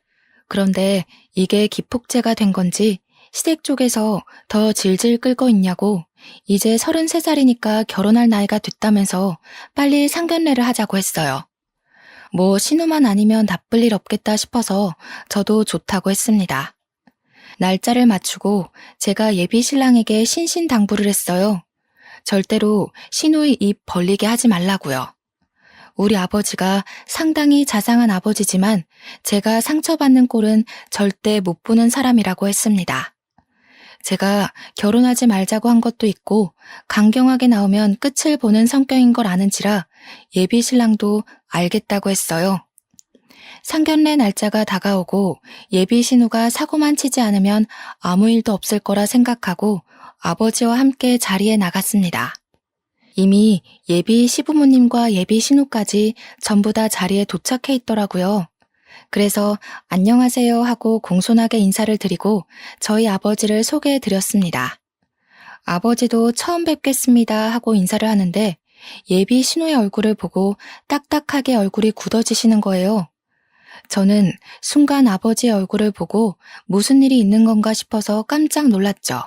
그런데 이게 기폭제가 된 건지 시댁 쪽에서 더 질질 끌고 있냐고 이제 33살이니까 결혼할 나이가 됐다면서 빨리 상견례를 하자고 했어요. 뭐 신우만 아니면 나쁠 일 없겠다 싶어서 저도 좋다고 했습니다. 날짜를 맞추고 제가 예비 신랑에게 신신당부를 했어요. 절대로 신우의 입 벌리게 하지 말라고요. 우리 아버지가 상당히 자상한 아버지지만 제가 상처받는 꼴은 절대 못 보는 사람이라고 했습니다. 제가 결혼하지 말자고 한 것도 있고 강경하게 나오면 끝을 보는 성격인 걸 아는지라 예비 신랑도 알겠다고 했어요. 상견례 날짜가 다가오고 예비 신우가 사고만 치지 않으면 아무 일도 없을 거라 생각하고 아버지와 함께 자리에 나갔습니다. 이미 예비 시부모님과 예비 신우까지 전부 다 자리에 도착해 있더라고요. 그래서 안녕하세요 하고 공손하게 인사를 드리고 저희 아버지를 소개해 드렸습니다. 아버지도 처음 뵙겠습니다 하고 인사를 하는데 예비 신우의 얼굴을 보고 딱딱하게 얼굴이 굳어지시는 거예요. 저는 순간 아버지의 얼굴을 보고 무슨 일이 있는 건가 싶어서 깜짝 놀랐죠.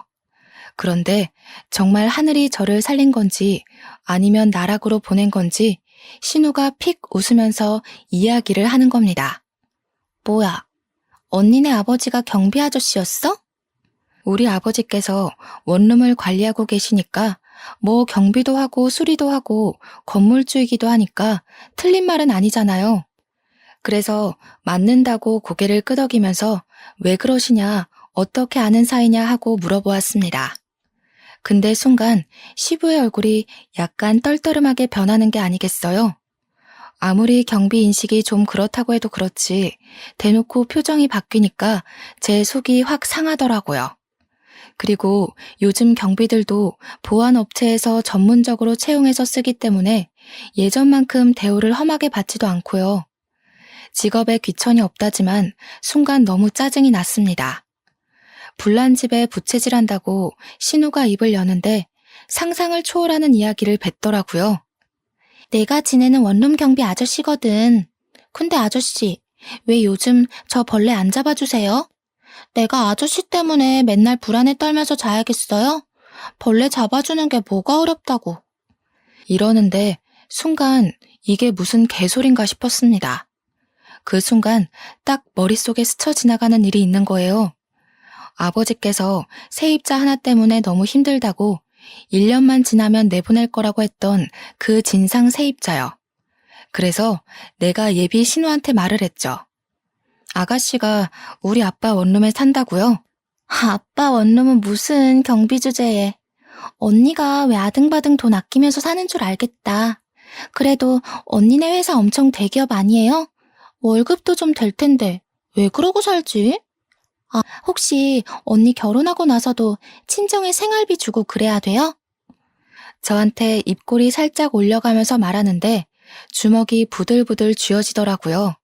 그런데 정말 하늘이 저를 살린 건지 아니면 나락으로 보낸 건지 신우가 픽 웃으면서 이야기를 하는 겁니다. 뭐야, 언니네 아버지가 경비 아저씨였어? 우리 아버지께서 원룸을 관리하고 계시니까 뭐 경비도 하고 수리도 하고 건물주이기도 하니까 틀린 말은 아니잖아요. 그래서 맞는다고 고개를 끄덕이면서 왜 그러시냐, 어떻게 아는 사이냐 하고 물어보았습니다. 근데 순간 시부의 얼굴이 약간 떨떠름하게 변하는 게 아니겠어요? 아무리 경비 인식이 좀 그렇다고 해도 그렇지 대놓고 표정이 바뀌니까 제 속이 확 상하더라고요. 그리고 요즘 경비들도 보안업체에서 전문적으로 채용해서 쓰기 때문에 예전만큼 대우를 험하게 받지도 않고요. 직업에 귀천이 없다지만 순간 너무 짜증이 났습니다. 불난 집에 부채질한다고 신우가 입을 여는데 상상을 초월하는 이야기를 뱉더라고요. 내가 지내는 원룸 경비 아저씨거든. 근데 아저씨, 왜 요즘 저 벌레 안 잡아주세요? 내가 아저씨 때문에 맨날 불안에 떨면서 자야겠어요? 벌레 잡아주는 게 뭐가 어렵다고. 이러는데 순간 이게 무슨 개소린가 싶었습니다. 그 순간 딱 머릿속에 스쳐 지나가는 일이 있는 거예요. 아버지께서 세입자 하나 때문에 너무 힘들다고 1년만 지나면 내보낼 거라고 했던 그 진상 세입자요. 그래서 내가 예비 신우한테 말을 했죠. 아가씨가 우리 아빠 원룸에 산다고요? 아빠 원룸은 무슨 경비 주제에. 언니가 왜 아등바등 돈 아끼면서 사는 줄 알겠다. 그래도 언니네 회사 엄청 대기업 아니에요? 월급도 좀 될 텐데 왜 그러고 살지? 아, 혹시 언니 결혼하고 나서도 친정에 생활비 주고 그래야 돼요? 저한테 입꼬리 살짝 올려가면서 말하는데 주먹이 부들부들 쥐어지더라고요.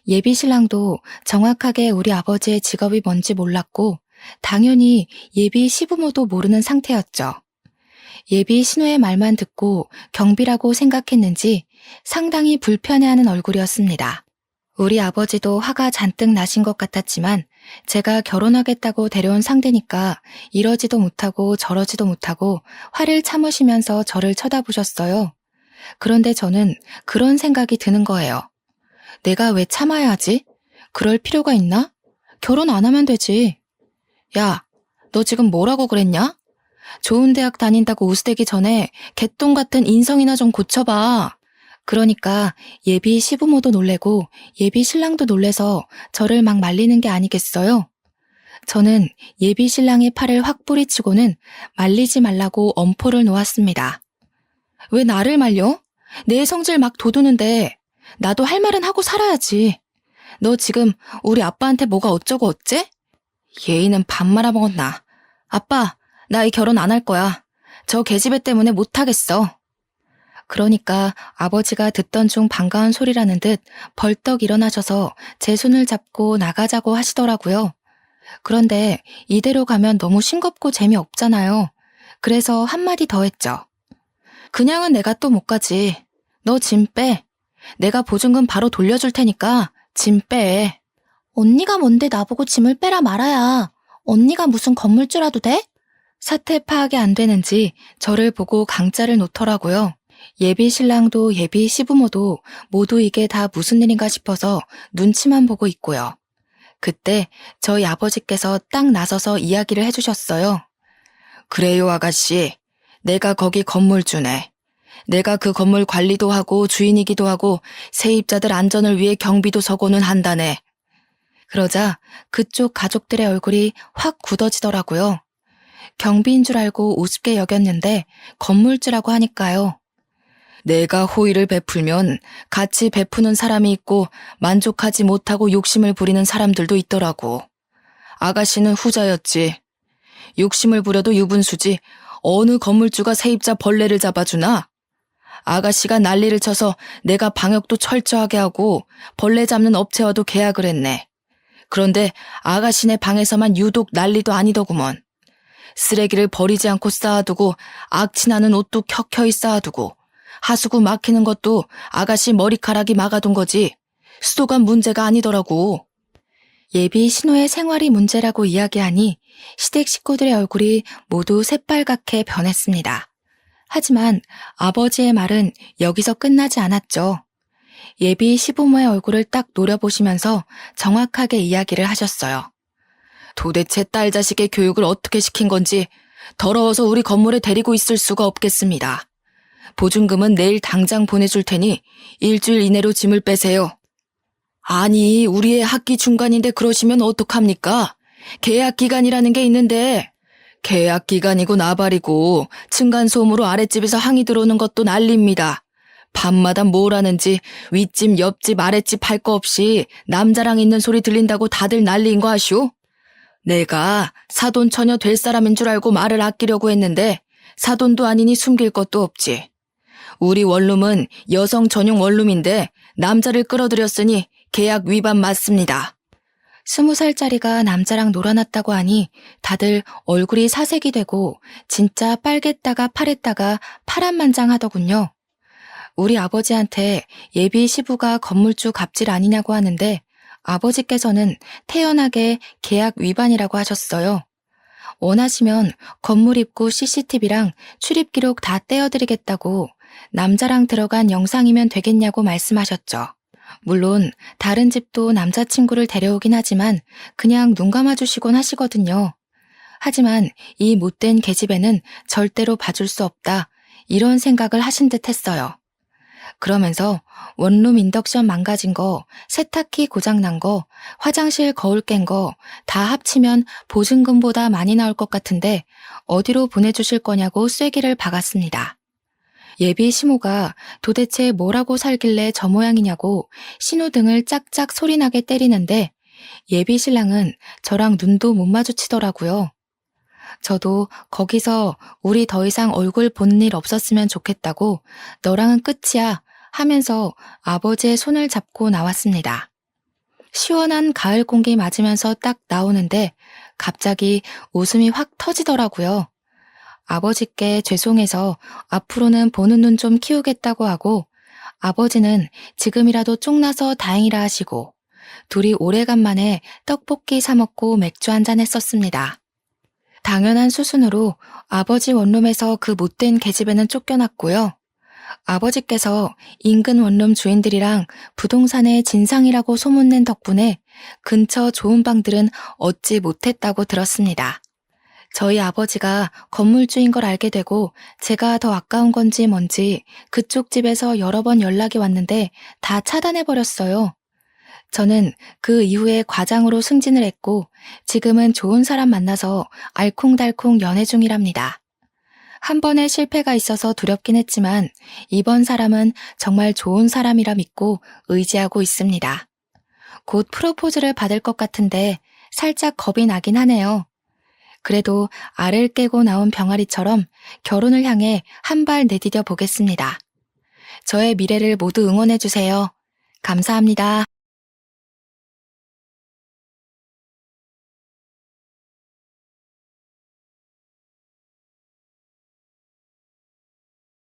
예비 신랑도 정확하게 우리 아버지의 직업이 뭔지 몰랐고 당연히 예비 시부모도 모르는 상태였죠. 예비 신우의 말만 듣고 경비라고 생각했는지 상당히 불편해하는 얼굴이었습니다. 우리 아버지도 화가 잔뜩 나신 것 같았지만 제가 결혼하겠다고 데려온 상대니까 이러지도 못하고 저러지도 못하고 화를 참으시면서 저를 쳐다보셨어요. 그런데 저는 그런 생각이 드는 거예요. 내가 왜 참아야 하지? 그럴 필요가 있나? 결혼 안 하면 되지. 야, 너 지금 뭐라고 그랬냐? 좋은 대학 다닌다고 우스대기 전에 개똥 같은 인성이나 좀 고쳐봐. 그러니까 예비 시부모도 놀래고 예비 신랑도 놀래서 저를 막 말리는 게 아니겠어요? 저는 예비 신랑의 팔을 확 뿌리치고는 말리지 말라고 엄포를 놓았습니다. 왜 나를 말려? 내 성질 막 돋우는데 나도 할 말은 하고 살아야지. 너 지금 우리 아빠한테 뭐가 어쩌고 어째? 예의는 밥 말아먹었나. 아빠, 나 이 결혼 안 할 거야. 저 계집애 때문에 못하겠어. 그러니까 아버지가 듣던 중 반가운 소리라는 듯 벌떡 일어나셔서 제 손을 잡고 나가자고 하시더라고요. 그런데 이대로 가면 너무 싱겁고 재미없잖아요. 그래서 한마디 더 했죠. 그냥은 내가 또 못 가지. 너 짐 빼. 내가 보증금 바로 돌려줄 테니까 짐 빼. 언니가 뭔데 나보고 짐을 빼라 말아야. 언니가 무슨 건물주라도 돼? 사태 파악이 안 되는지 저를 보고 강짜를 놓더라고요. 예비 신랑도 예비 시부모도 모두 이게 다 무슨 일인가 싶어서 눈치만 보고 있고요. 그때 저희 아버지께서 딱 나서서 이야기를 해주셨어요. 그래요, 아가씨. 내가 거기 건물주네. 내가 그 건물 관리도 하고 주인이기도 하고 세입자들 안전을 위해 경비도 서고는 한다네. 그러자 그쪽 가족들의 얼굴이 확 굳어지더라고요. 경비인 줄 알고 우습게 여겼는데 건물주라고 하니까요. 내가 호의를 베풀면 같이 베푸는 사람이 있고 만족하지 못하고 욕심을 부리는 사람들도 있더라고. 아가씨는 후자였지. 욕심을 부려도 유분수지 어느 건물주가 세입자 벌레를 잡아주나? 아가씨가 난리를 쳐서 내가 방역도 철저하게 하고 벌레 잡는 업체와도 계약을 했네. 그런데 아가씨네 방에서만 유독 난리도 아니더구먼. 쓰레기를 버리지 않고 쌓아두고 악취나는 옷도 켜켜이 쌓아두고 하수구 막히는 것도 아가씨 머리카락이 막아둔 거지 수도가 문제가 아니더라고. 예비 신호의 생활이 문제라고 이야기하니 시댁 식구들의 얼굴이 모두 새빨갛게 변했습니다. 하지만 아버지의 말은 여기서 끝나지 않았죠. 예비 시부모의 얼굴을 딱 노려보시면서 정확하게 이야기를 하셨어요. 도대체 딸 자식의 교육을 어떻게 시킨 건지 더러워서 우리 건물에 데리고 있을 수가 없겠습니다. 보증금은 내일 당장 보내줄 테니 일주일 이내로 짐을 빼세요. 아니, 우리의 학기 중간인데 그러시면 어떡합니까? 계약 기간이라는 게 있는데 계약 기간이고 나발이고 층간소음으로 아랫집에서 항의 들어오는 것도 난리입니다. 밤마다 뭘 하는지 윗집 옆집 아랫집 할 거 없이 남자랑 있는 소리 들린다고 다들 난리인 거 아시오? 내가 사돈 처녀 될 사람인 줄 알고 말을 아끼려고 했는데 사돈도 아니니 숨길 것도 없지. 우리 원룸은 여성 전용 원룸인데 남자를 끌어들였으니 계약 위반 맞습니다. 20살짜리가 남자랑 놀아났다고 하니 다들 얼굴이 사색이 되고 진짜 빨갰다가 파랬다가 파란만장하더군요. 우리 아버지한테 예비 시부가 건물주 갑질 아니냐고 하는데 아버지께서는 태연하게 계약 위반이라고 하셨어요. 원하시면 건물 입구 CCTV랑 출입 기록 다 떼어드리겠다고 남자랑 들어간 영상이면 되겠냐고 말씀하셨죠. 물론 다른 집도 남자친구를 데려오긴 하지만 그냥 눈 감아주시곤 하시거든요. 하지만 이 못된 계집애는 절대로 봐줄 수 없다 이런 생각을 하신 듯 했어요. 그러면서 원룸 인덕션 망가진 거, 세탁기 고장난 거, 화장실 거울 깬 거 다 합치면 보증금보다 많이 나올 것 같은데 어디로 보내주실 거냐고 쐐기를 박았습니다. 예비 시모가 도대체 뭐라고 살길래 저 모양이냐고 신호등을 짝짝 소리나게 때리는데 예비 신랑은 저랑 눈도 못 마주치더라고요. 저도 거기서 우리 더 이상 얼굴 보는 일 없었으면 좋겠다고 너랑은 끝이야 하면서 아버지의 손을 잡고 나왔습니다. 시원한 가을 공기 맞으면서 딱 나오는데 갑자기 웃음이 확 터지더라고요. 아버지께 죄송해서 앞으로는 보는 눈 좀 키우겠다고 하고 아버지는 지금이라도 쪽나서 다행이라 하시고 둘이 오래간만에 떡볶이 사 먹고 맥주 한잔 했었습니다. 당연한 수순으로 아버지 원룸에서 그 못된 계집애는 쫓겨났고요. 아버지께서 인근 원룸 주인들이랑 부동산의 진상이라고 소문낸 덕분에 근처 좋은 방들은 얻지 못했다고 들었습니다. 저희 아버지가 건물주인 걸 알게 되고 제가 더 아까운 건지 뭔지 그쪽 집에서 여러 번 연락이 왔는데 다 차단해버렸어요. 저는 그 이후에 과장으로 승진을 했고 지금은 좋은 사람 만나서 알콩달콩 연애 중이랍니다. 한 번의 실패가 있어서 두렵긴 했지만 이번 사람은 정말 좋은 사람이라 믿고 의지하고 있습니다. 곧 프로포즈를 받을 것 같은데 살짝 겁이 나긴 하네요. 그래도 알을 깨고 나온 병아리처럼 결혼을 향해 한 발 내디뎌 보겠습니다. 저의 미래를 모두 응원해주세요. 감사합니다.